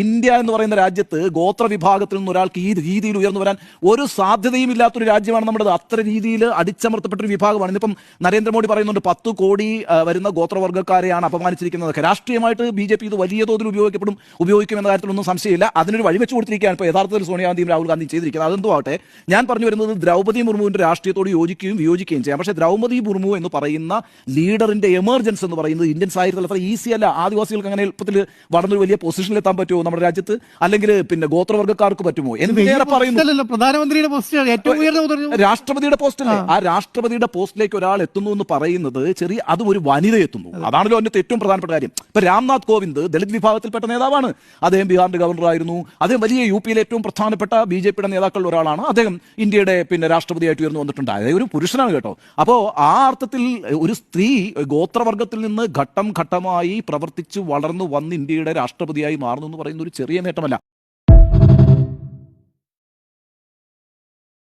India എന്ന് പറയുന്ന രാജ്യത്ത് ഗോത്ര വിഭാഗത്തിൽ നിന്ന് ഒരാൾക്ക് ഈ രീതിയിൽ ഉയർന്നു വരാൻ ഒരു സാധ്യതയും ഇല്ലാത്തൊരു രാജ്യമാണ് നമ്മുടേത്. അത്ര രീതിയിൽ അടിച്ചമർത്തപ്പെട്ട ഒരു വിഭാഗമാണ്. ഇന്നിപ്പം നരേന്ദ്രമോദി പറയുന്നുണ്ട് 10 കോടി വരുന്ന ഗോത്രവർഗ്ഗക്കാരെയാണ് അപമാനിച്ചിരിക്കുന്നത്. രാഷ്ട്രീയമായിട്ട് BJP ഇത് വലിയ തോതിൽ ഉപയോഗിക്കുമെന്ന കാര്യത്തിലൊന്നും സംശയമില്ല. അതിനൊരു വഴിവെച്ച് കൊടുത്തിരിക്കുകയാണ് ഇപ്പോൾ യഥാർത്ഥത്തിൽ സോണിയാഗാന്ധിയും രാഹുൽ ഗാന്ധിയും ചെയ്തിരിക്കുന്നത്. അതെന്തോ ആവട്ടെ, ഞാൻ പറഞ്ഞു വരുന്നത് ദ്രൗപദി മുർമുവിന്റെ രാഷ്ട്രീയത്തോട് യോജിക്കുകയും വിയോജിക്കുകയും ചെയ്യാം. പക്ഷേ ദ്രൗപദി മുർമു എന്ന് പറയുന്ന ലീഡറിന്റെ എമർജൻസ് എന്ന് പറയുന്നത് ഇന്ത്യൻ സാഹിത്യത്തിൽ അത്ര ഈസി അല്ല. ആദിവാസികൾക്ക് അങ്ങനെ എളുപ്പത്തിൽ വളർന്നൊരു വലിയ പൊസിഷനിൽ എത്താൻ പറ്റുമോ നമ്മുടെ രാജ്യത്ത്? അല്ലെങ്കിൽ പിന്നെ ഗോത്രവർഗ്ഗക്കാർക്ക് പറ്റുമോ? എന്തിനേറെ പറയുന്നു പ്രധാനമന്ത്രിയുടെ പോസ്റ്റ് ഏറ്റവും ഉയർന്ന രാഷ്ട്രപതിയുടെ പോസ്റ്റല്ലേ? ആ രാഷ്ട്രപതിയുടെ പോസ്റ്റിലേക്ക് ഒരാൾ എത്തുന്നു എന്ന് പറയുന്നത് അതും ഒരു വനിത എത്തുന്നു. അതാണല്ലോ അതിന്റെ ഏറ്റവും പ്രധാനപ്പെട്ട കാര്യം. ഇപ്പൊ രാംനാഥ് കോവിന്ദ് ദളിത് വിഭാഗത്തിൽപ്പെട്ട നേതാവാണ്. അദ്ദേഹം ബീഹാറിന്റെ ഗവർണറായിരുന്നു. അദ്ദേഹം വലിയ യുപിയിലെ ഏറ്റവും പ്രധാനപ്പെട്ട BJPയുടെ നേതാക്കളിൽ ഒരാളാണ്. അദ്ദേഹം ഇന്ത്യയുടെ രാഷ്ട്രപതിയായിട്ട് ഉയർന്നു വന്നിട്ടുണ്ട്. അതായത് ഒരു പുരുഷനാണ് കേട്ടോ. അപ്പോ ആ അർത്ഥത്തിൽ ഒരു സ്ത്രീ ഗോത്രവർഗത്തിൽ നിന്ന് ഘട്ടം ഘട്ടമായി പ്രവർത്തിച്ചു വളർന്നു വന്ന് ഇന്ത്യയുടെ രാഷ്ട്രപതിയായി മാറുന്നു എന്ന് പറയുന്ന ഒരു ചെറിയ നേട്ടമല്ല.